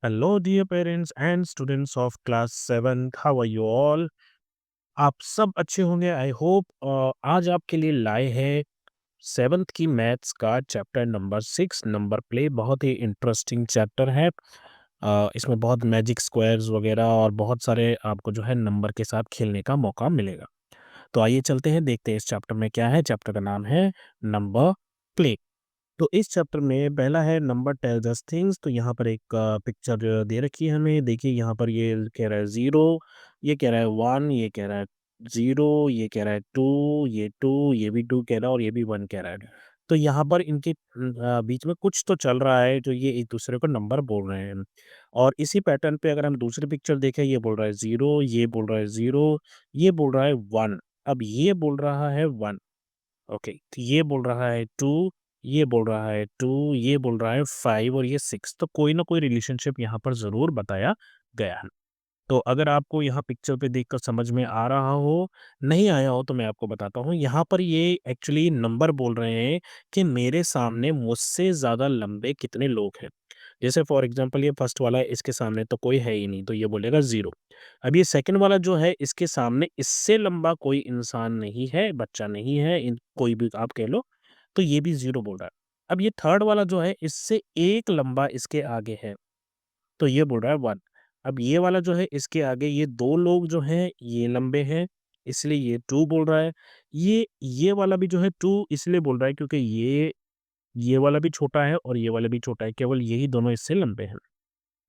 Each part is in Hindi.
Hello, dear parents and students of class 7th. How are you all? आप सब अच्छे होंगे आई होप। आज आपके लिए लाए हैं 7th की मैथ्स का चैप्टर नंबर 6 नंबर प्ले। बहुत ही इंटरेस्टिंग चैप्टर है। इसमें बहुत मैजिक स्क्वायर्स वगैरह और बहुत सारे आपको जो है नंबर के साथ खेलने का मौका मिलेगा। तो आइए चलते हैं, देखते हैं इस चैप्टर में क्या है। चैप्टर का नाम है नंबर प्ले। तो इस चैप्टर में पहला है नंबर टेल्स अस थिंग्स। तो यहाँ पर एक पिक्चर दे रखी है हमें। देखिए यहाँ पर ये कह रहा है 0, ये कह रहा है 1, ये कह रहा है 0, ये कह रहा है 2, ये 2, ये भी 2 कह रहा है और ये भी 1 कह रहा है। तो यहाँ पर इनके बीच में कुछ तो चल रहा है जो ये एक दूसरे को नंबर बोल रहे हैं। और इसी पैटर्न पे अगर हम दूसरी पिक्चर देखें, ये बोल रहा है 0, ये बोल रहा है 0, ये बोल रहा है 1, अब ये बोल रहा है 1। ओके, तो ये बोल रहा है 2, ये बोल रहा है 2, ये बोल रहा है 5 और ये 6। तो कोई ना कोई रिलेशनशिप यहाँ पर ज़रूर बताया गया है। तो अगर आपको यहाँ पिक्चर पे देखकर समझ में आ रहा हो, नहीं आया हो तो मैं आपको बताता हूँ। यहाँ पर ये एक्चुअली नंबर बोल रहे हैं कि मेरे सामने मुझसे ज़्यादा लंबे कितने लोग हैं। जैसे फॉर एग्ज़ाम्पल ये फर्स्ट वाला है, इसके सामने तो कोई है ही नहीं, तो ये बोलेगा 0। अब ये सेकंड वाला जो है, इसके सामने इससे लंबा कोई इंसान नहीं है, बच्चा नहीं है, इन कोई भी आप कह लो, तो ये भी 0 बोल रहा है। अब ये थर्ड वाला जो है, इससे एक लंबा इसके आगे है, तो ये बोल रहा है 1। अब ये वाला जो है, इसके आगे ये 2 लोग जो हैं, ये लंबे हैं, इसलिए ये 2 बोल रहा है। ये वाला भी जो है 2 इसलिए बोल रहा है क्योंकि ये वाला भी छोटा है और ये वाला भी छोटा है, केवल यही दोनों इससे लंबे हैं।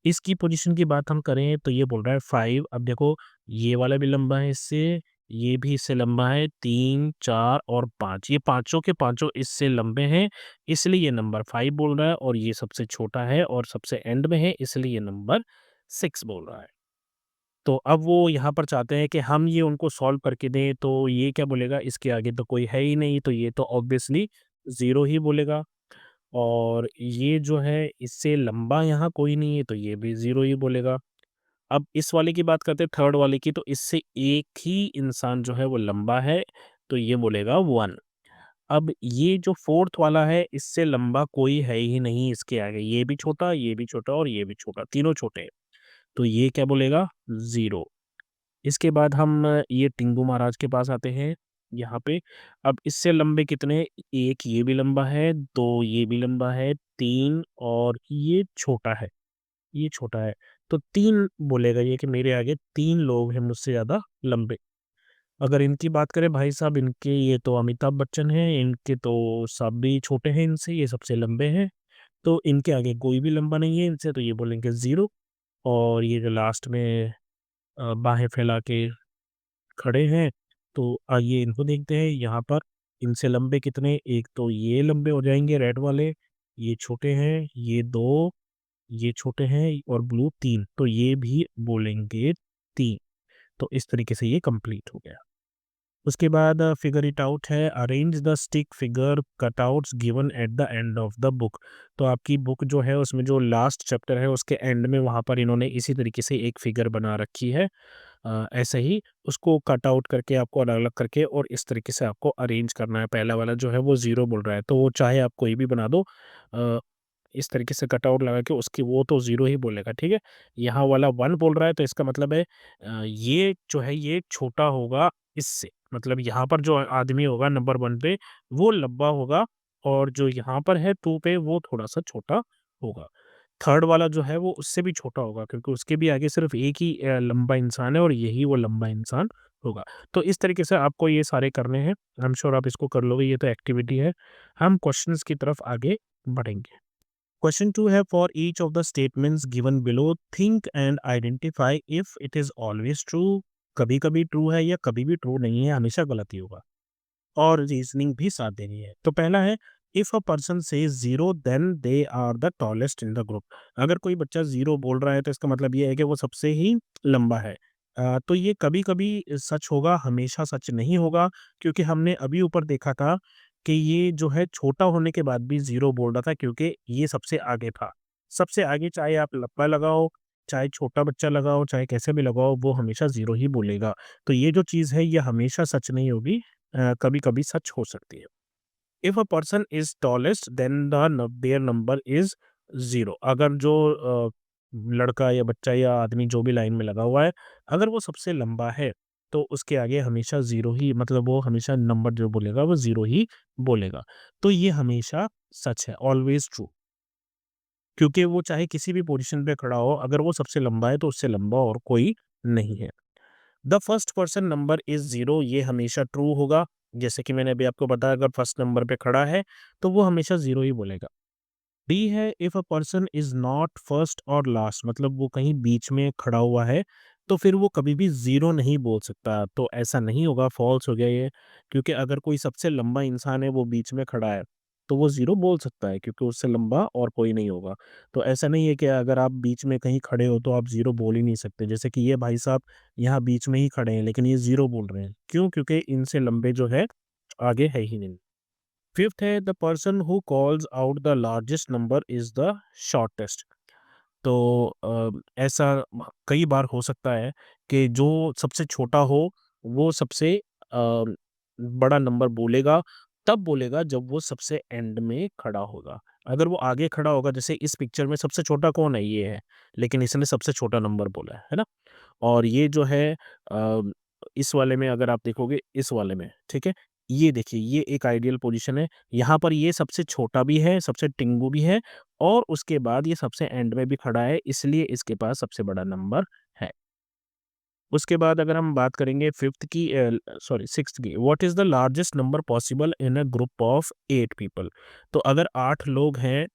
इसकी पोजीशन की बात हम करें तो ये बोल रहा है 5। अब देखो, ये वाला भी लंबा है इससे, ये भी इससे लंबा है, 3, 4 और 5, ये पाँचों के पाँचों इससे लंबे हैं, इसलिए ये नंबर 5 बोल रहा है। और ये सबसे छोटा है और सबसे एंड में है, इसलिए ये नंबर 6 बोल रहा है। तो अब वो यहाँ पर चाहते हैं कि हम ये उनको सॉल्व करके दें, तो ये क्या बोलेगा, इसके आगे तो कोई है ही नहीं, तो ये तो ऑब्वियसली 0 ही बोलेगा। और ये जो है, इससे लंबा यहाँ कोई नहीं है, तो ये भी 0 ही बोलेगा। अब इस वाले की बात करते हैं, थर्ड वाले की, तो इससे एक ही इंसान जो है वो लंबा है, तो ये बोलेगा 1। अब ये जो फोर्थ वाला है, इससे लंबा कोई है ही नहीं इसके आगे, ये भी छोटा, ये भी छोटा और ये भी छोटा, तीनों छोटे हैं, तो ये क्या बोलेगा, 0। इसके बाद हम ये टिंगू महाराज के पास आते हैं यहाँ पे। अब इससे लंबे कितने हैं? 1 ये भी लंबा है, 2 ये भी लंबा है, 3 और ये छोटा है, ये छोटा है। तो 3 बोलेगा ये कि मेरे आगे 3 लोग हैं मुझसे ज़्यादा लंबे। अगर इनकी बात करें भाई साहब, इनके ये तो अमिताभ बच्चन हैं, इनके तो सब भी छोटे हैं इनसे, ये सबसे लंबे हैं। तो इनके आगे कोई भी लंबा नहीं है इनसे, तो ये बोलेंगे 0। और ये जो लास्ट में बाहें फैला के खड़े हैं, तो आइए इनको देखते हैं यहाँ पर। इनसे लंबे कितने, एक तो ये लंबे हो जाएँगे रेड वाले, ये छोटे हैं, ये 2, ये छोटे हैं और ब्लू 3, तो ये भी बोलेंगे 3। तो इस तरीके से ये कंप्लीट हो गया। उसके बाद फिगर इट आउट है, arrange the stick figure cutouts given at the end of the book. तो आपकी बुक जो है, उसमें जो लास्ट चैप्टर है उसके एंड में वहाँ पर इन्होंने इसी तरीके से एक फिगर बना रखी है। ऐसे ही उसको कट आउट करके आपको अलग-अलग करके और इस तरीके से आपको अरेंज करना है। पहला वाला जो है वो 0 बोल रहा है, तो वो चाहे आप कोई भी बना दो, अ, इस तरीके से कट आउट लगा के उसकी, वो तो 0 ही बोलेगा, ठीक है? यहाँ वाला 1 बोल रहा है, तो इसका मतलब है ये जो है ये छोटा होगा इससे। मतलब यहाँ पर जो आदमी होगा नंबर 1 पे, वो लंबा होगा और जो यहाँ पर है 2 पे, वो थोड़ा-सा छोटा होगा। थर्ड वाला जो है वो उससे भी छोटा होगा क्योंकि उसके भी आगे सिर्फ़ एक ही लंबा इंसान है और यही वो लंबा इंसान होगा। तो इस तरीके से आपको ये सारे करने हैं। आई एम श्योर आप इसको कर लोगे, ये तो एक्टिविटी है। हम क्वेश्चंस की तरफ आगे बढ़ेंगे। क्वेश्चन 2 है, for each of the statements given below think and identify if it is always true. कभी-कभी ट्रू है या कभी भी ट्रू नहीं है, हमेशा गलत ही होगा। और रीजनिंग भी साथ देनी है। तो पहला है, if a person says 0 then they are the tallest in the group. अगर कोई बच्चा 0 बोल रहा है तो इसका मतलब ये है कि वो सबसे ही लंबा है। तो ये कभी-कभी सच होगा, हमेशा सच नहीं होगा, क्योंकि हमने अभी ऊपर देखा था कि ये जो है छोटा होने के बाद भी 0 बोल रहा था क्योंकि ये सबसे आगे था। सबसे आगे चाहे आप लंबा लगाओ, चाहे छोटा बच्चा लगाओ, चाहे कैसे भी लगाओ, वो हमेशा 0 ही बोलेगा। तो ये जो चीज़ है ये हमेशा सच नहीं होगी, कभी-कभी सच हो सकती है। If a person is tallest then the their number is 0। अगर जो लड़का या बच्चा या आदमी जो भी लाइन में लगा हुआ है, अगर वो सबसे लंबा है, तो उसके आगे हमेशा 0 ही, मतलब वो हमेशा नंबर जो बोलेगा वो 0 ही बोलेगा। तो ये हमेशा सच है, ऑलवेज़ ट्रू। क्योंकि वो चाहे किसी भी पोज़ीशन पे खड़ा हो, अगर वो सबसे लंबा है तो उससे लंबा और कोई नहीं है। The first person number is 0, ये हमेशा ट्रू होगा। जैसे कि मैंने अभी आपको बताया, अगर फर्स्ट नंबर पे खड़ा है, तो वो हमेशा 0 ही बोलेगा। डी है, if a person is not first और लास्ट, मतलब वो कहीं बीच में खड़ा हुआ है, तो फिर वो कभी भी जीरो नहीं बोल सकता। तो ऐसा नहीं होगा, फॉल्स हो गया ये। क्योंकि अगर कोई सबसे लंबा इंसान है, वो बीच में खड़ा है, तो वो जीरो बोल सकता है, क्योंकि उससे लंबा और कोई नहीं होगा। तो ऐसा नहीं है कि अगर आप बीच में कहीं खड़े हो तो आप जीरो बोल ही नहीं सकते। जैसे कि ये भाई साहब यहाँ बीच में ही खड़े हैं, लेकिन ये जीरो बोल रहे हैं, क्यों? क्योंकि इनसे लंबे जो है आगे है ही नहीं। फिफ्थ है, the person who calls out the largest number is the shortest. तो ऐसा कई बार हो सकता है कि जो सबसे छोटा हो, वो सबसे बड़ा नंबर बोलेगा, तब बोलेगा जब वो सबसे एंड में खड़ा होगा। अगर वो आगे खड़ा होगा, जैसे इस पिक्चर में सबसे छोटा कौन है? ये है, लेकिन इसने सबसे छोटा नंबर बोला है ना? और ये जो है इस वाले में अगर आप देखोगे, इस वाले में, ठीक है? ये देखिए, ये एक आइडियल पोज़ीशन है। यहाँ पर ये सबसे छोटा भी है, सबसे टिंगू भी है, और उसके बाद ये सबसे एंड में भी खड़ा है, इसलिए इसके पास सबसे बड़ा नंबर है। उसके बाद अगर हम बात करेंगे 5th की, सॉरी 6th की, what is the largest number possible in a group of 8 people? तो अगर 8 लोग हैं,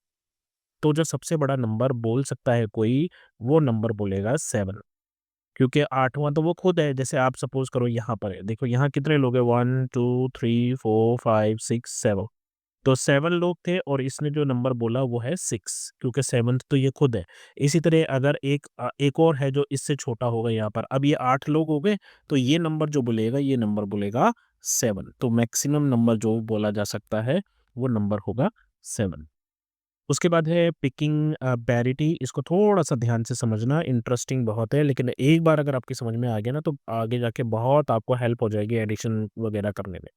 तो जो सबसे बड़ा नंबर बोल सकता है कोई, वो नंबर बोलेगा 7। क्योंकि 8वाँ तो वो खुद है। जैसे आप सपोज़ करो यहाँ पर है, देखो यहाँ कितने लोग हैं, 1, 2, 3, 4, 5, 6, 7। तो 7 लोग थे और इसने जो नंबर बोला वो है 6, क्योंकि 7th तो ये खुद है। इसी तरह अगर एक और है जो इससे छोटा होगा यहाँ पर। अब ये 8 लोग हो गए, तो ये नंबर जो बोलेगा, ये नंबर बोलेगा 7। तो मैक्सिमम नंबर जो बोला जा सकता है, वो नंबर होगा 7। उसके बाद है पिकिंग पैरिटी। इसको थोड़ा-सा ध्यान से समझना, इंटरेस्टिंग बहुत है, लेकिन एक बार अगर आपकी समझ में आ गया ना, तो आगे जाके बहुत आपको हेल्प हो जाएगी एडिशन वगैरह करने में।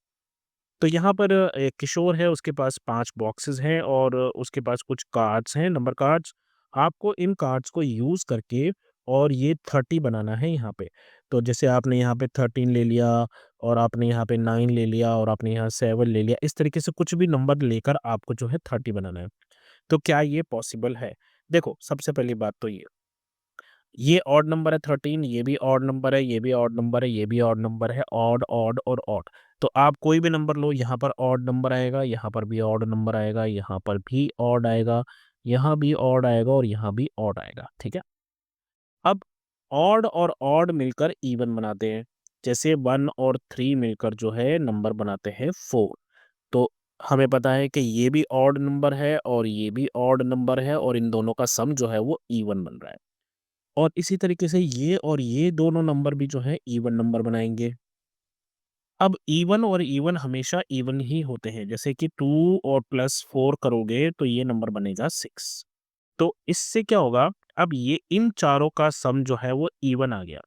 तो यहाँ पर एक किशोर है, उसके पास 5 बॉक्सेस हैं और उसके पास कुछ कार्ड्स हैं, नंबर कार्ड्स। आपको इन कार्ड्स को यूज़ करके और ये 30 बनाना है यहाँ पे। तो जैसे आपने यहाँ पे 13 ले लिया, और आपने यहाँ पे 9 ले लिया, और आपने यहाँ 7 ले लिया। इस तरीके से कुछ भी नंबर लेकर आपको जो है 30 बनाना है। तो क्या ये पॉसिबल है? देखो, सबसे पहली बात तो ये ऑड नंबर है 13, ये भी ऑड नंबर है, ये भी ऑड नंबर है, ये भी ऑड नंबर है, ऑड, ऑड और ऑड। तो आप कोई भी नंबर लो, यहाँ पर ऑड नंबर आएगा, यहाँ पर भी ऑड नंबर आएगा, यहाँ पर भी ऑड आएगा, यहाँ भी ऑड आएगा, और यहाँ भी ऑड आएगा, ठीक है? अब ऑड और ऑड मिलकर इवन बनाते हैं। जैसे 1 और 3 मिलकर जो है नंबर बनाते हैं 4। तो हमें पता है कि ये भी ऑड नंबर है और ये भी ऑड नंबर है, और इन दोनों का सम जो है वो इवन बन रहा है। और इसी तरीके से ये और ये दोनों नंबर भी जो है इवन नंबर बनाएँगे। अब इवन और इवन हमेशा इवन ही होते हैं। जैसे कि 2 और प्लस 4 करोगे तो ये नंबर बनेगा 6। तो इससे क्या होगा, अब ये इन चारों का सम जो है वो इवन आ गया।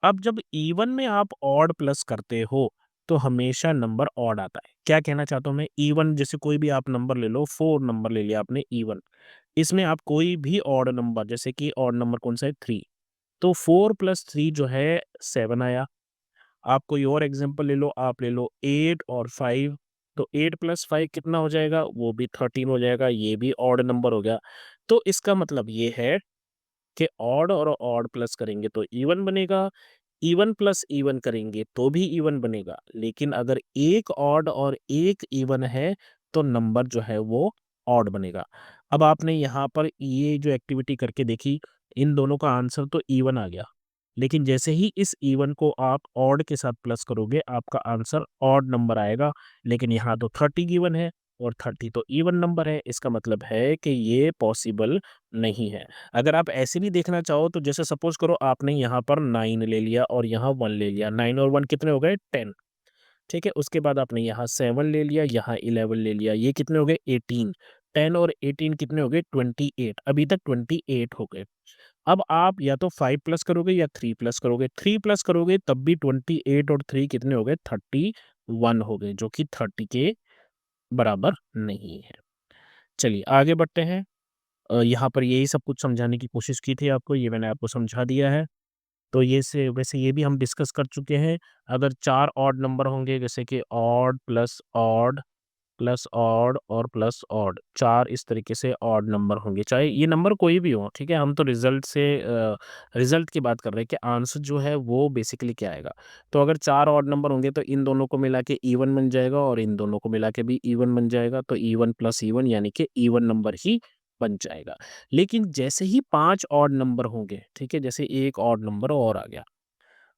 अब जब इवन में आप ऑड प्लस करते हो, तो हमेशा नंबर ऑड आता है। क्या कहना चाहता हूँ मैं? इवन जैसे कोई भी आप नंबर ले लो, 4 नंबर ले लिया आपने इवन। इसमें आप कोई भी ऑड नंबर, जैसे कि ऑड नंबर कौन-सा है? 3। तो 4 प्लस 3 जो है 7 आया। आप कोई और एग्ज़ाम्पल ले लो, आप ले लो 8 और 5। तो 8 प्लस 5 कितना हो जाएगा? वो भी 13 हो जाएगा, ये भी ऑड नंबर हो गया। तो इसका मतलब ये है कि ऑड और ऑड प्लस करेंगे तो इवन बनेगा, इवन प्लस इवन करेंगे तो भी इवन बनेगा। लेकिन अगर एक ऑड और एक इवन है, तो नंबर जो है वो ऑड बनेगा। अब आपने यहाँ पर ये जो एक्टिविटी करके देखी, इन दोनों का आंसर तो इवन आ गया। लेकिन जैसे ही इस इवन को आप ऑड के साथ प्लस करोगे, आपका आंसर ऑड नंबर आएगा। लेकिन यहाँ तो 30 गिवन है और 30 तो इवन नंबर है। इसका मतलब है कि ये पॉसिबल नहीं है। अगर आप ऐसे भी देखना चाहो, तो जैसे सपोज़ करो आपने यहाँ पर 9 ले लिया और यहाँ 1 ले लिया। 9 और 1 कितने हो गए? 10, ठीक है? उसके बाद आपने यहाँ 7 ले लिया, यहाँ 11 ले लिया। ये कितने हो गए? 18। 10 और 18 कितने हो गए? 28। अभी तक 28 हो गए। अब आप या तो 5 प्लस करोगे या 3 प्लस करोगे। 3 प्लस करोगे तब भी 28, और 3 कितने हो गए? 31 हो गए, जो कि 30 के बराबर नहीं है। चलिए आगे बढ़ते हैं। यहाँ पर यही सब कुछ समझाने की कोशिश की थी आपको, ये मैंने आपको समझा दिया है। तो ये से वैसे ये भी हम डिस्कस कर चुके हैं, अगर 4 ऑड नंबर होंगे जैसे कि ऑड प्लस ऑड और प्लस ऑड, 4 इस तरीके से ऑड नंबर होंगे, चाहे ये नंबर कोई भी हो, ठीक है? हम तो रिज़ल्ट की बात कर रहे हैं कि आंसर जो है वो बेसिकली क्या आएगा। तो अगर 4 ऑड नंबर होंगे तो इन दोनों को मिला के इवन बन जाएगा और इन दोनों को मिला के भी इवन बन जाएगा, तो इवन प्लस इवन यानी कि इवन नंबर ही बन जाएगा। लेकिन जैसे ही 5 ऑड नंबर होंगे, ठीक है? जैसे एक ऑड नंबर और आ गया,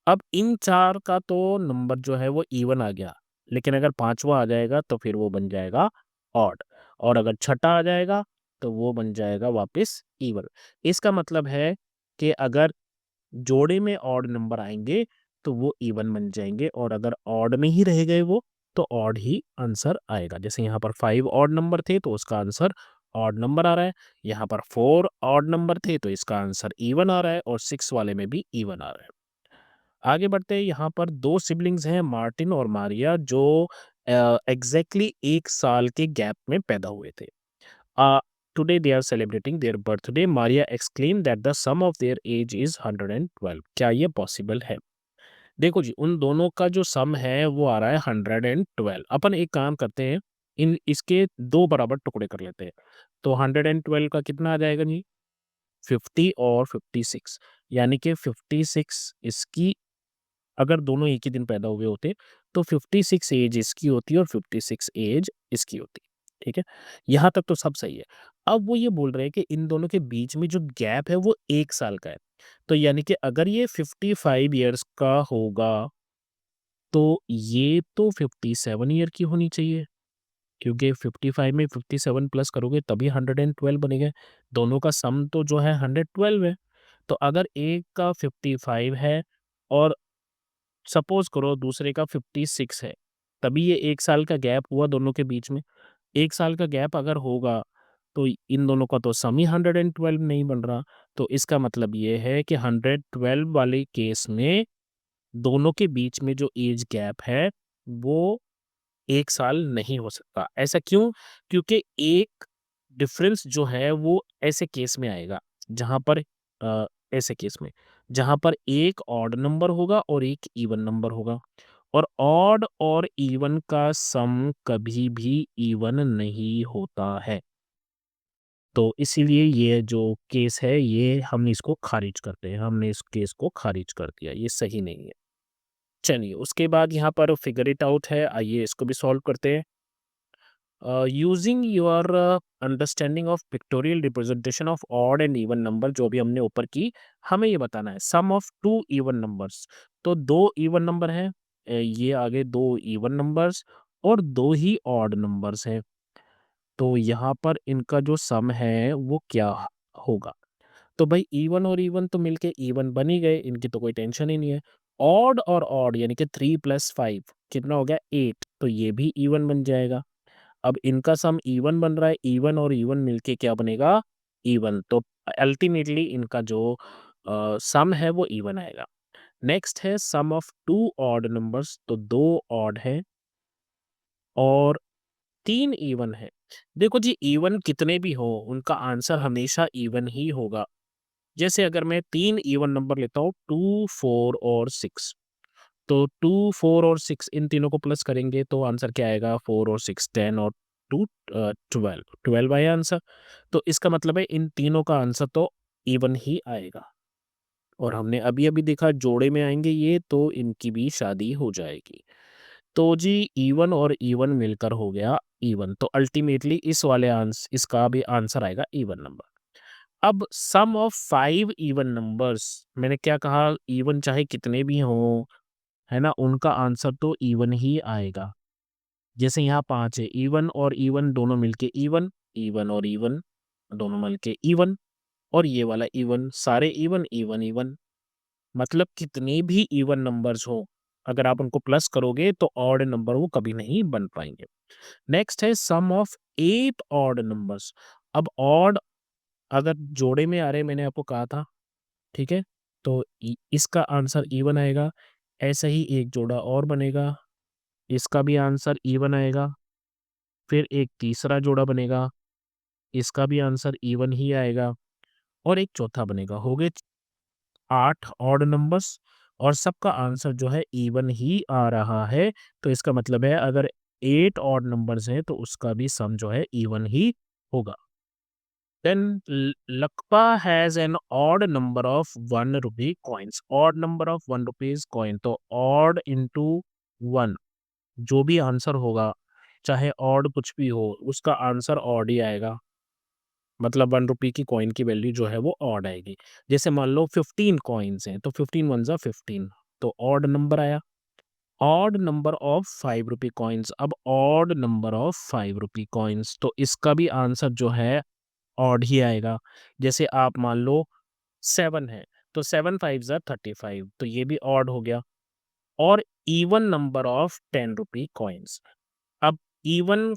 अब इन 4 का तो नंबर जो है वो इवन आ गया, लेकिन अगर 5वां आ जाएगा तो फिर वो बन जाएगा ऑड, और अगर छठा आ जाएगा तो वो बन जाएगा वापस इवन। इसका मतलब है कि अगर जोड़े में ऑड नंबर आएँगे तो वो इवन बन जाएँगे, और अगर ऑड में ही रह गए वो तो ऑड ही आंसर आएगा। जैसे यहाँ पर 5 ऑड नंबर थे तो उसका आंसर ऑड नंबर आ रहा है, यहाँ पर 4 ऑड नंबर थे तो इसका आंसर इवन आ रहा है, और 6 वाले में भी इवन आ रहा है। आगे बढ़ते हैं, यहाँ पर 2 सिबलिंग्स हैं मार्टिन और मारिया, जो एग्ज़ैक्टली 1 साल के गैप में पैदा हुए थे। Uh, Today they are celebrating their birthday. Maria exclaimed that the sum of their age is 112. क्या ये पॉसिबल है? देखो जी, उन दोनों का जो सम है वो आ रहा है 112। अपन एक काम करते हैं, इन इसके 2 बराबर टुकड़े कर लेते हैं। तो 112 का कितना आ जाएगा जी? 50 और 56, यानी कि 56 इसकी, अगर दोनों एक ही दिन पैदा हुए होते तो 56 एज इसकी होती और 56 एज इसकी होती। ठीक है? यहाँ तक तो सब सही है। अब वो ये बोल रहे हैं कि इन दोनों के बीच में जो गैप है वो 1 साल का है। तो यानी कि अगर ये 55 इयर्स का होगा तो ये तो 57 ईयर की होनी चाहिए, क्योंकि 55 में 57 प्लस करोगे तभी 112 बनेगा। दोनों का सम तो जो है 112 है। तो अगर एक का 55 है और सपोज़ करो दूसरे का 56 है, तभी ये 1 साल का गैप हुआ दोनों के बीच में। 1 साल का गैप अगर होगा, तो इन दोनों का तो सम ही 112 नहीं बन रहा। तो इसका मतलब ये है कि 112 वाले केस में दोनों के बीच में जो ऐज गैप है, वो 1 साल नहीं हो सकता। ऐसा क्यों? क्योंकि एक डिफ़रेंस जो है वो ऐसे केस में आएगा, जहाँ पर ऐसे केस में, जहाँ पर एक ऑड नंबर होगा और एक इवन नंबर होगा, और ऑड और इवन का सम कभी भी इवन नहीं होता है। तो इसीलिए ये जो केस है, ये हम इसको खारिज करते हैं। हमने इस केस को खारिज कर दिया, ये सही नहीं है। चलिए, उसके बाद यहाँ पर फिगर इट आउट है, आइए इसको भी सॉल्व करते हैं। Using your understanding of pictorial representation of odd and even number, जो भी हमने ऊपर की, हमें ये बताना है सम ऑफ टू इवन नंबर्स। तो दो इवन नंबर हैं, ये आगे दो इवन नंबर्स और दो ही ऑड नंबर्स हैं। तो यहाँ पर इनका जो सम है वो क्या होगा? तो भाई इवन और इवन तो मिलके इवन बन ही गए, इनकी तो कोई टेंशन ही नहीं है। ऑड और ऑड यानी कि 3 + 5 कितना हो गया? 8, तो ये भी इवन बन जाएगा। अब इनका सम इवन बन रहा है, इवन और इवन मिलके क्या बनेगा? इवन। तो अल्टीमेटली इनका जो सम है वो इवन आएगा। नेक्स्ट है सम ऑफ 2 ऑड नंबर्स, तो 2 ऑड है और 3 इवन है। देखो जी, इवन कितने भी हो उनका आंसर हमेशा इवन ही होगा। जैसे अगर मैं 3 इवन नंबर लेता हूँ 2, 4 और 6, तो 2, 4 और 6 इन तीनों को प्लस करेंगे तो आंसर क्या आएगा? 4 और 6 10 और 2 12, 12 आया आंसर। तो इसका मतलब है इन तीनों का आंसर तो इवन ही आएगा, और हमने अभी-अभी देखा जोड़े में आएँगे ये तो इनकी भी शादी हो जाएगी। तो जी इवन और इवन मिलकर हो गया इवन, तो अल्टीमेटली इसका भी आंसर आएगा इवन नंबर। अब सम ऑफ 5 इवन नंबर्स, मैंने क्या कहा? इवन चाहे कितने भी हों, है ना? उनका आंसर तो इवन ही आएगा। जैसे यहाँ 5 है, इवन और इवन दोनों मिलके इवन, इवन और इवन दोनों मिलके इवन, और ये वाला इवन, सारे इवन, इवन, इवन। मतलब कितने भी इवन नंबर्स हों, अगर आप उनको प्लस करोगे तो ऑड नंबर वो कभी नहीं बन पाएँगे। नेक्स्ट है सम ऑफ 8 ऑड नंबर्स। अब ऑड अगर जोड़े में आ रहे, मैंने आपको कहा था, ठीक है? तो इसका आंसर इवन आएगा। ऐसा ही एक जोड़ा और बनेगा, इसका भी आंसर इवन आएगा। फिर एक तीसरा जोड़ा बनेगा, इसका भी आंसर इवन ही आएगा। और एक चौथा बनेगा, हो गए 8 ऑड नंबर्स और सबका आंसर जो है इवन ही आ रहा है। तो इसका मतलब है अगर 8 ऑड नंबर्स हैं तो उसका भी सम जो है इवन ही होगा। Then Lakpa has an odd number of 1 rupee coins. Odd number of 1 rupees coin, तो ऑड इंटू 1 जो भी आंसर होगा, चाहे ऑड कुछ भी हो, उसका आंसर ऑड ही आएगा। मतलब 1 रुपी की कॉइन की वैल्यू जो है वो ऑड आएगी। जैसे मान लो 15 कॉइन्स हैं तो 15 वन ज़ा 15, तो ऑड नंबर आया। Odd number of 5 rupee coins, अब odd number of 5 rupee coins, तो इसका भी आंसर जो है ऑड ही आएगा। जैसे आप मान लो 7 है, तो 7 5 ज़ा 35, तो ये भी ऑड हो गया। और even number of 10 rupee coins, अब इवन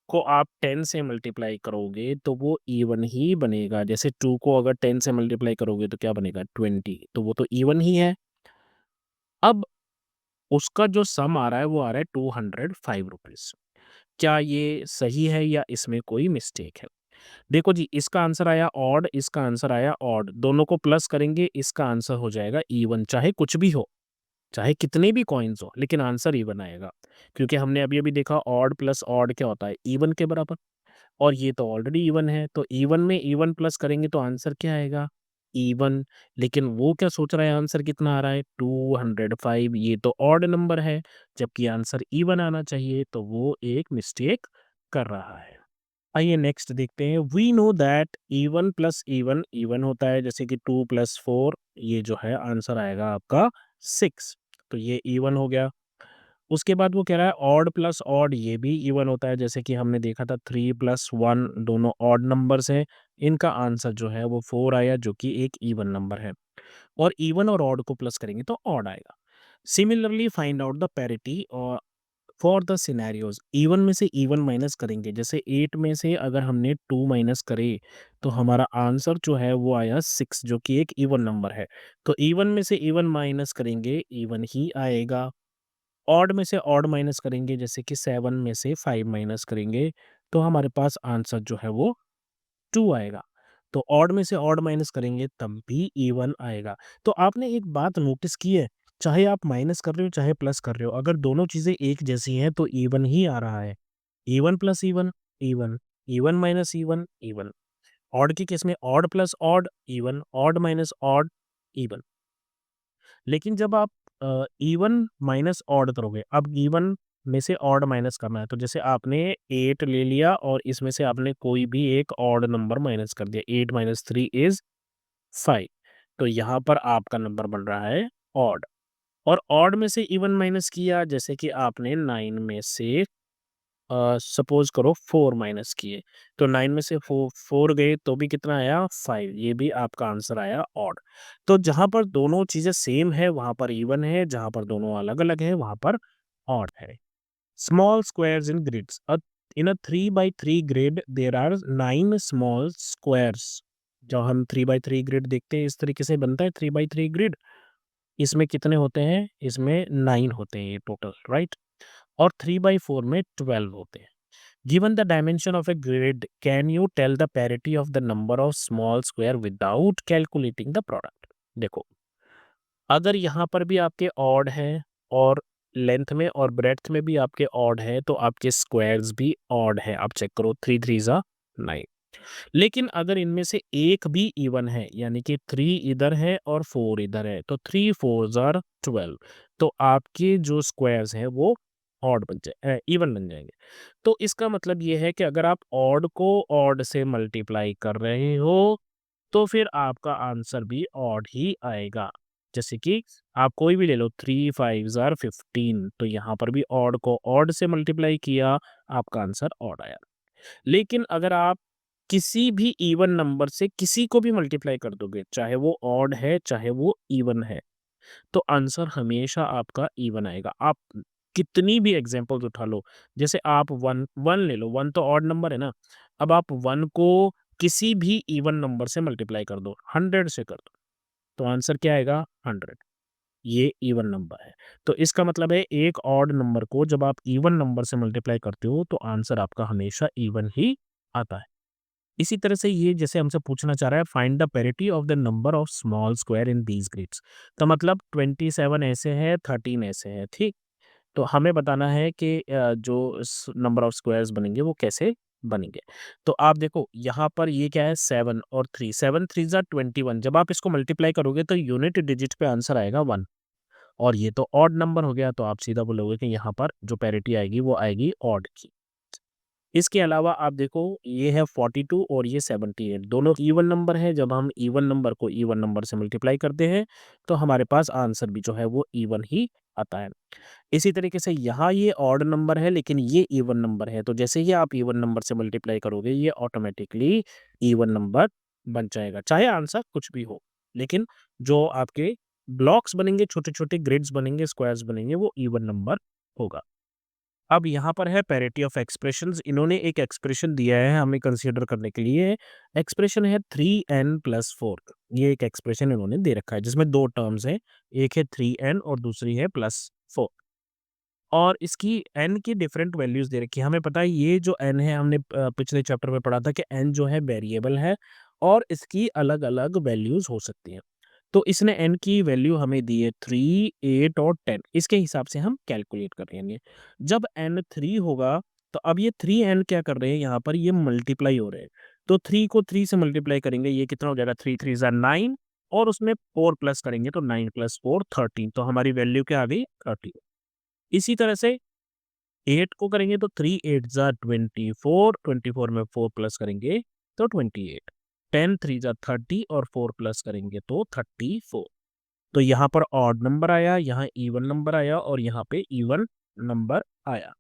को आप 10 से मल्टीप्लाई करोगे तो वो इवन ही बनेगा। जैसे 2 को अगर 10 से मल्टीप्लाई करोगे तो क्या बनेगा 20, तो वो तो इवन ही है। अब उसका जो सम आ रहा है वो आ रहा है 205 रुपीज। क्या ये सही है या इसमें कोई मिस्टेक है? देखो जी, इसका आंसर आया ऑड, इसका आंसर आया ऑड, दोनों को प्लस करेंगे इसका आंसर हो जाएगा इवन। चाहे कुछ भी हो, चाहे कितने भी कॉइन्स हो, लेकिन आंसर इवन आएगा। क्योंकि हमने अभी अभी देखा ऑड प्लस ऑड क्या होता है, इवन के बराबर। और ये तो ऑलरेडी इवन है, तो इवन में इवन प्लस करेंगे तो आंसर क्या आएगा, इवन। लेकिन वो क्या सोच रहा है, आंसर कितना आ रहा है 205, ये तो ऑड नंबर है, जबकि आंसर इवन आना चाहिए, तो वो एक मिस्टेक कर रहा है। आइए नेक्स्ट देखते हैं। We know that even plus even even होता है, जैसे कि 2 प्लस 4, ये जो है आंसर आएगा आपका 6, तो ये इवन हो गया। उसके बाद वो कह रहा है ऑड प्लस ऑड, ये भी इवन होता है, जैसे कि हमने देखा था 3 प्लस 1 दोनों ऑड नंबर्स हैं, इनका आंसर जो है वो 4 आया, जो कि एक इवन नंबर है। और इवन और ऑड को प्लस करेंगे तो ऑड आएगा। Similarly find out the parity और फॉर द सिनेरियोज, इवन में से इवन माइनस करेंगे, जैसे 8 में से अगर हमने 2 माइनस करे तो हमारा आंसर जो है वो आया 6, जो कि एक इवन नंबर है। तो इवन में से इवन माइनस करेंगे, इवन ही आएगा। ऑड में से ऑड माइनस करेंगे, जैसे कि 7 में से 5 माइनस करेंगे, तो हमारे पास आंसर जो है वो 2 आएगा। तो ऑड में से ऑड माइनस करेंगे तब भी इवन आएगा। तो आपने एक बात नोटिस की है, चाहे आप माइनस कर रहे हो चाहे प्लस कर रहे हो, अगर दोनों चीज़ें एक जैसी हैं तो इवन ही आ रहा है। Even plus even, even, even minus even, even. Odd के केस में odd plus odd, even, odd minus odd, even. लेकिन जब आप इवन माइनस ऑड करोगे, अब इवन में से ऑड माइनस करना है, तो जैसे आपने 8 ले लिया और इसमें से आपने कोई भी एक ऑड नंबर माइनस कर दिया, 8 माइनस 3 इज 5, तो यहाँ पर आपका नंबर बन रहा है ऑड। और ऑड में से इवन माइनस किया, जैसे कि आपने 9 में से सपोज करो 4 माइनस किए, तो 9 में से 4 गए तो भी कितना आया 5, ये भी आपका आंसर आया ऑड। तो जहां पर दोनों चीजें सेम है वहां पर इवन है, जहां पर दोनों अलग अलग है वहां पर ऑड है। Small squares in grids, in a 3 by 3 grid there are 9 small squares. जब हम 3 by 3 ग्रिड देखते हैं, इस तरीके से बनता है 3 by 3 ग्रिड। इसमें कितने होते हैं, इसमें 9 होते हैं टोटल, राइट। और 3 by 4 में 12 होते हैं। Given the dimension of a grid, can you tell the parity of the number of small square without calculating the product? देखो, अगर यहाँ पर भी आपके ऑड है और लेंथ में और ब्रेड्थ में भी आपके ऑड है, तो आपके स्क्वायर्स भी ऑड है। आप चेक करो, 3 3 ज़ा 9। लेकिन अगर इनमें से एक भी इवन है, यानी कि 3 इधर है और 4 इधर है, तो 3 4 ज़ार 12, तो आपके जो स्क्वायर्स हैं वो ऑड बन जाए इवन बन जाएंगे। तो इसका मतलब ये है कि अगर आप ऑड को ऑड से मल्टीप्लाई कर रहे हो तो फिर आपका आंसर भी ऑड ही आएगा। जैसे कि आप कोई भी ले लो, 3 5 ज़ार 15, तो यहाँ पर भी ऑड को ऑड से मल्टीप्लाई किया, आपका आंसर ऑड आया। लेकिन अगर आप किसी भी इवन नंबर से किसी को भी मल्टीप्लाई कर दोगे, चाहे वो ऑड है चाहे वो इवन है, तो आंसर हमेशा आपका इवन आएगा। आप कितनी भी एग्जांपल्स उठा लो, जैसे आप 1 1 ले लो, 1 तो ऑड नंबर है ना। अब आप 1 को किसी भी इवन नंबर से मल्टीप्लाई कर दो, 100 से कर दो, तो आंसर क्या आएगा 100। ये इवन नंबर है। तो इसका मतलब है एक ऑड नंबर को जब आप इवन नंबर से मल्टीप्लाई करते हो तो आंसर आपका हमेशा इवन ही आता है। इसी तरह से ये जैसे हमसे पूछना चाह रहा है find the parity of the number of small square in these grids. तो मतलब 27 ऐसे है, 13 ऐसे है, ठीक। तो हमें बताना है कि जो नंबर ऑफ स्क्वायर्स बनेंगे वो कैसे बनेंगे। तो आप देखो यहाँ पर ये क्या है, 7 और 3, 7 3 ज़ा 21। जब आप इसको मल्टीप्लाई करोगे तो यूनिट डिजिट पे आंसर आएगा 1, और ये तो ऑड नंबर हो गया, तो आप सीधा बोलोगे कि यहाँ पर जो पैरिटी आएगी वो आएगी ऑड की। इसके अलावा आप देखो ये है 42 और ये 78, दोनों इवन नंबर है। जब हम इवन नंबर को इवन नंबर से मल्टीप्लाई करते हैं तो हमारे पास आंसर भी जो है वो इवन ही आता है। इसी तरीके से यहाँ ये ऑड नंबर है लेकिन ये इवन नंबर है, तो जैसे ही आप इवन नंबर से मल्टीप्लाई करोगे ये ऑटोमेटिकली इवन नंबर बन जाएगा, चाहे आंसर कुछ भी हो। लेकिन जो आपके ब्लॉक्स बनेंगे, छोटे-छोटे ग्रिड्स बनेंगे, स्क्वायर्स बनेंगे, वो इवन नंबर होगा। अब यहाँ पर है पैरिटी ऑफ एक्सप्रेशंस। इन्होंने एक एक्सप्रेशन दिया है हमें कंसीडर करने के लिए। एक्सप्रेशन है 3n+4। ये एक एक्सप्रेशन इन्होंने दे रखा है जिसमें 2 टर्म्स हैं, एक है 3n और दूसरी है +4। और इसकी n की डिफरेंट वैल्यूज़ दे रखी है। हमें पता है ये जो n है, हमने पिछले चैप्टर में पढ़ा था कि n जो है वेरिएबल है और इसकी अलग-अलग वैल्यूज़ हो सकती हैं। तो इसने n की वैल्यू हमें दी है 3, 8 और 10। इसके हिसाब से हम कैलकुलेट कर लेंगे। जब n 3 होगा तो अब ये 3n क्या कर रहे हैं यहाँ पर, ये मल्टीप्लाई हो रहे हैं। तो 3 को 3 से मल्टीप्लाई करेंगे, ये कितना हो जाएगा, 3 3 ज़ा 9 और उसमें 4 प्लस करेंगे तो 9 + 4 13। तो हमारी वैल्यू क्या आ गई, 13। इसी तरह से 8 को करेंगे तो 3 8 ज़ा 24, 24 में 4 प्लस करेंगे तो 28, 10 3 ज़ा 30 और 4 प्लस करेंगे तो 34। तो यहाँ पर ऑड नंबर आया, यहाँ इवन नंबर आया और यहाँ पे इवन नंबर आया।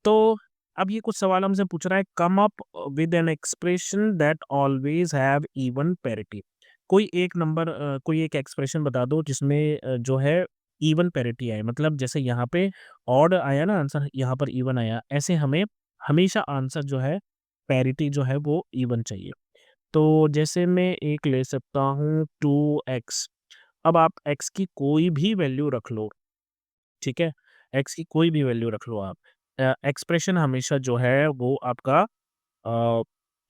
तो अब ये कुछ सवाल हमसे पूछ रहा है, come up with an expression that always have even parity. कोई एक एक्सप्रेशन बता दो जिसमें जो है इवन पैरिटी आए। मतलब जैसे यहाँ पे ऑड आया ना आंसर, यहाँ पर इवन आया, ऐसे हमें हमेशा आंसर जो है पैरिटी जो है वो इवन चाहिए। तो जैसे मैं एक ले सकता हूँ 2x। अब आप x की कोई भी वैल्यू रख लो, ठीक है? x की कोई भी वैल्यू रख लो आप। एक्सप्रेशन हमेशा जो है वो आपका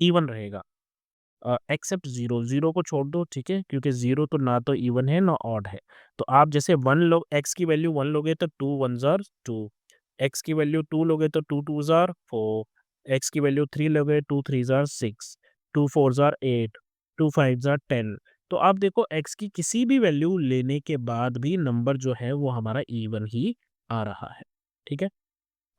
इवन रहेगा, एक्सेप्ट 0, 0 को छोड़ दो, ठीक है? क्योंकि 0 तो ना तो इवन है ना ऑड है। तो आप जैसे 1 लो, x की वैल्यू 1 लोगे तो 2 1 ज़ार 2, x की वैल्यू 2 लोगे तो 2 2 ज़ार 4, x की वैल्यू 3 लोगे 2 3 ज़ार 6, 2 4 ज़ार 8, 2 5 ज़ार 10। तो आप देखो x की किसी भी वैल्यू लेने के बाद भी नंबर जो है वो हमारा इवन ही आ रहा है, ठीक है?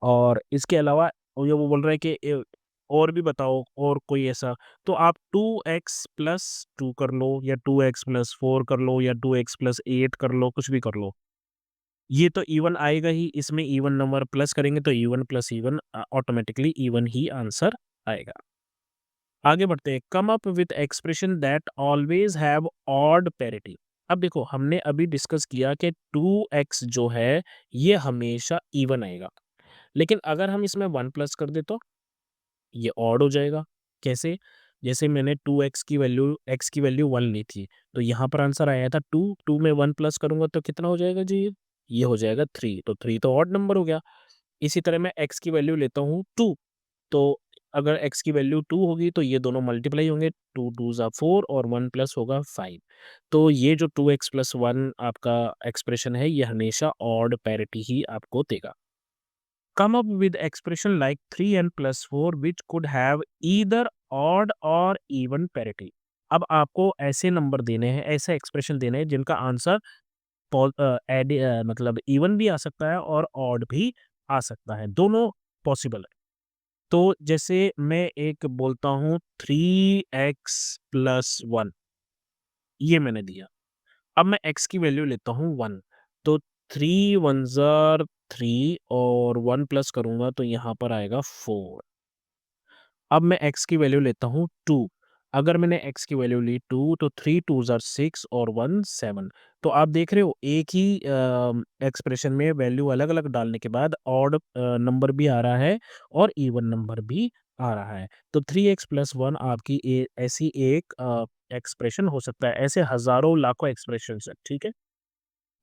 और इसके अलावा ये वो बोल रहा है कि और भी बताओ और कोई ऐसा। तो आप 2x प्लस 2 कर लो या 2x प्लस 4 कर लो या 2x प्लस 8 कर लो, कुछ भी कर लो। ये तो इवन आएगा ही, इसमें इवन नंबर प्लस करेंगे तो even plus even automatically even he answer आएगा। आगे बढ़ते हैं, come up with expression that always have odd parity. अब देखो हमने अभी डिस्कस किया कि 2x जो है ये हमेशा इवन आएगा, लेकिन अगर हम इसमें 1 प्लस कर दे तो ये ऑड हो जाएगा। कैसे? जैसे मैंने 2x की वैल्यू x की वैल्यू 1 ली थी, तो यहाँ पर आंसर आया था 2, 2 में 1 प्लस करूँगा तो कितना हो जाएगा जी ये? ये हो जाएगा 3, तो 3 तो ऑड नंबर हो गया। इसी तरह मैं x की वैल्यू लेता हूँ 2, तो अगर x की वैल्यू 2 होगी तो ये दोनों मल्टीप्लाई होंगे, 2 2 ज़ा 4 और 1 प्लस होगा 5। तो ये जो 2x प्लस 1 आपका एक्सप्रेशन है ये हमेशा ऑड पैरिटी ही आपको देगा। Come up with expression like 3n plus 4 which could have either odd or even parity। अब आपको ऐसे नंबर देने हैं, ऐसे एक्सप्रेशन देने हैं जिनका आंसर मतलब इवन भी आ सकता है और ऑड भी आ सकता है, दोनों पॉसिबल है। तो जैसे मैं एक बोलता हूँ 3x+1, ये मैंने दिया। अब मैं x की वैल्यू लेता हूँ 1, तो 3 1 ज़ार 3 और 1 प्लस करूँगा तो यहाँ पर आएगा 4। अब मैं x की वैल्यू लेता हूँ 2, अगर मैंने x की वैल्यू ली 2 तो 3 2 ज़ार 6 और 1 7। तो आप देख रहे हो एक ही एक्सप्रेशन में वैल्यू अलग-अलग डालने के बाद ऑड नंबर भी आ रहा है और इवन नंबर भी आ रहा है। तो 3x + 1 आपकी ऐसी एक एक्सप्रेशन हो सकता है। ऐसे हज़ारों लाखों एक्सप्रेशंस हैं, ठीक है?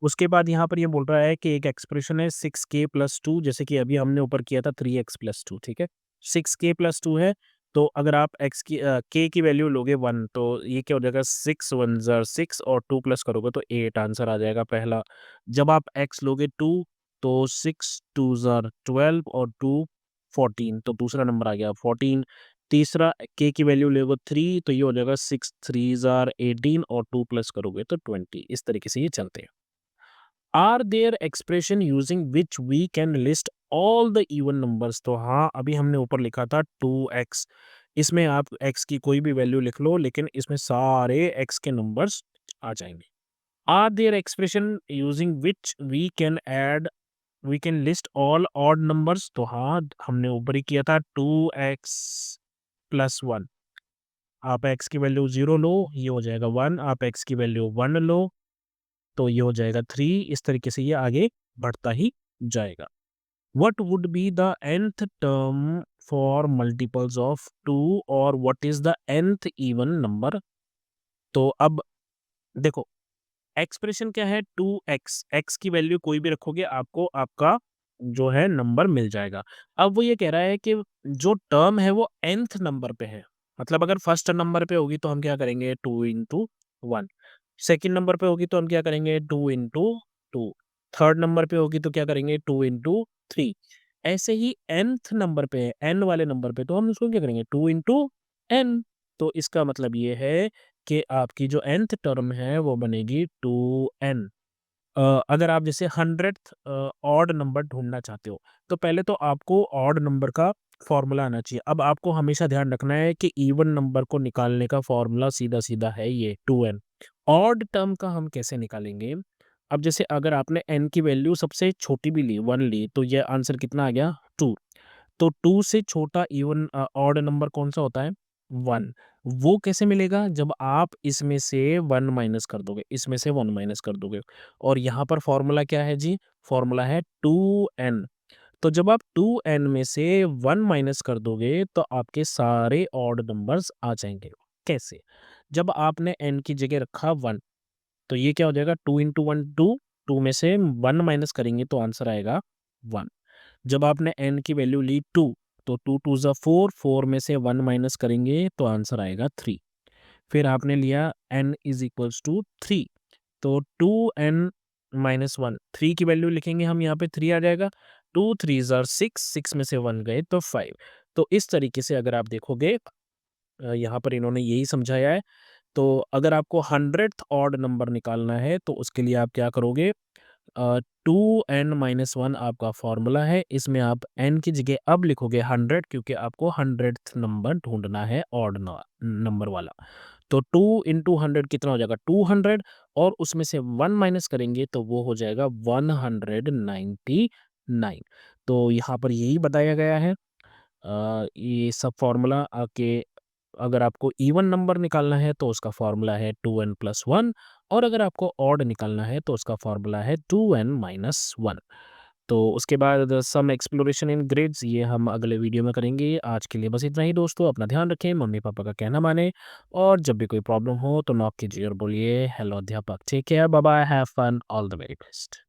उसके बाद यहाँ पर ये बोल रहा है कि एक एक्सप्रेशन है 6k + 2, जैसे कि अभी हमने ऊपर किया था 3x + 2, ठीक है? 6k + 2 है, तो अगर आप k की वैल्यू लोगे 1, तो ये क्या हो जाएगा, 6 1 ज़र 6 और 2 प्लस करोगे तो 8 आंसर आ जाएगा पहला। जब आप x लोगे 2, तो 6 2 ज़र 12 और 2 14, तो दूसरा नंबर आ गया 14। तीसरा k की वैल्यू लोगे 3, तो ये हो जाएगा 6 3 ज़र 18 और 2 प्लस करोगे तो 20। इस तरीके से ये चलते हैं। Are there expression using which we can list all the even numbers, तो हाँ, अभी हमने ऊपर लिखा था 2x, इसमें आप x की कोई भी वैल्यू लिख लो, लेकिन इसमें सारे x के नंबर्स आ जाएंगे। Are there expression using which we can list all odd numbers, तो हाँ, हमने ऊपर ही किया था 2x प्लस 1। आप x की वैल्यू 0 लो, ये हो जाएगा 1। आप x की वैल्यू 1 लो, तो ये हो जाएगा 3। इस तरीके से ये आगे बढ़ता ही जाएगा। What would be the nth term for multiples of 2, और what is the nth even number? तो अब देखो, एक्सप्रेशन क्या है, 2x, x की वैल्यू कोई भी रखोगे आपको आपका जो है नंबर मिल जाएगा। अब वो ये कह रहा है कि जो टर्म है वो nth नंबर पे है, मतलब अगर फर्स्ट नंबर पे होगी तो हम क्या करेंगे, 2 इंटू 1। सेकेंड नंबर पे होगी तो हम क्या करेंगे, 2 इंटू 2। थर्ड नंबर पे होगी तो क्या करेंगे, 2 इंटू 3। ऐसे ही nth नंबर पे है, n वाले नंबर पे, तो हम उसको क्या करेंगे, 2 इंटू n। तो इसका मतलब ये है कि आपकी जो nth टर्म है वो बनेगी 2n। अगर आप जैसे 100th ऑड नंबर ढूँढना चाहते हो, तो पहले तो आपको ऑड नंबर का फ़ॉर्मूला आना चाहिए। अब आपको हमेशा ध्यान रखना है कि इवन नंबर को निकालने का फ़ॉर्मूला सीधा-सीधा है ये 2n। ऑड टर्म का हम कैसे निकालेंगे? अब जैसे अगर आपने n की वैल्यू सबसे छोटी भी ली, 1 ली, तो ये आंसर कितना आ गया, 2। तो 2 से छोटा ऑड नंबर कौन-सा होता है? 1। वो कैसे मिलेगा? जब आप इसमें से 1 माइनस कर दोगे, इसमें से 1 माइनस कर दोगे, और यहाँ पर फ़ॉर्मूला क्या है जी? फ़ॉर्मूला है 2n। तो जब आप 2n में से 1 माइनस कर दोगे, तो आपके सारे ऑड नंबर्स आ जाएँगे। कैसे? जब आपने n की जगह रखा 1, तो ये क्या हो जाएगा, 2 इंटू 1 2, 2 में से 1 माइनस करेंगे तो आंसर आएगा 1। जब आपने n की वैल्यू ली 2, तो 2 2 ज़ा 4, 4 में से 1 माइनस करेंगे तो आंसर आएगा 3। फिर आपने लिया n इज़ इक्वल्स टू 3, तो 2n माइनस 1, 3 की वैल्यू लिखेंगे हम यहाँ पे 3 आ जाएगा। 2 3 ज़ा 6, 6 में से 1 गए तो 5। तो इस तरीके से अगर आप देखोगे, यहाँ पर इन्होंने यही समझाया है। तो अगर आपको 100th ऑड नंबर निकालना है तो उसके लिए आप क्या करोगे, 2n माइनस 1 आपका फॉर्मूला है। इसमें आप n की जगह अब लिखोगे 100, क्योंकि आपको 100th नंबर ढूंढना है ऑड नंबर वाला। तो 2 इंटू 100 कितना हो जाएगा, 200, और उसमें से 1 माइनस करेंगे तो वो हो जाएगा 199। तो यहाँ पर यही बताया गया है। ये सब फॉर्मूला आके, अगर आपको इवन नंबर निकालना है तो उसका फॉर्मूला है 2n प्लस 1, और अगर आपको ऑड निकालना है तो उसका फॉर्मूला है 2n माइनस 1। तो उसके बाद सम एक्सप्लोरेशन इन ग्रिड्स, ये हम अगले वीडियो में करेंगे। आज के लिए बस इतना ही दोस्तों, अपना ध्यान रखें, मम्मी पापा का कहना माने, और जब भी कोई प्रॉब्लम हो तो नॉक कीजिए और बोलिए हेलो अध्यापक, take care, bye bye, have fun, all the very best.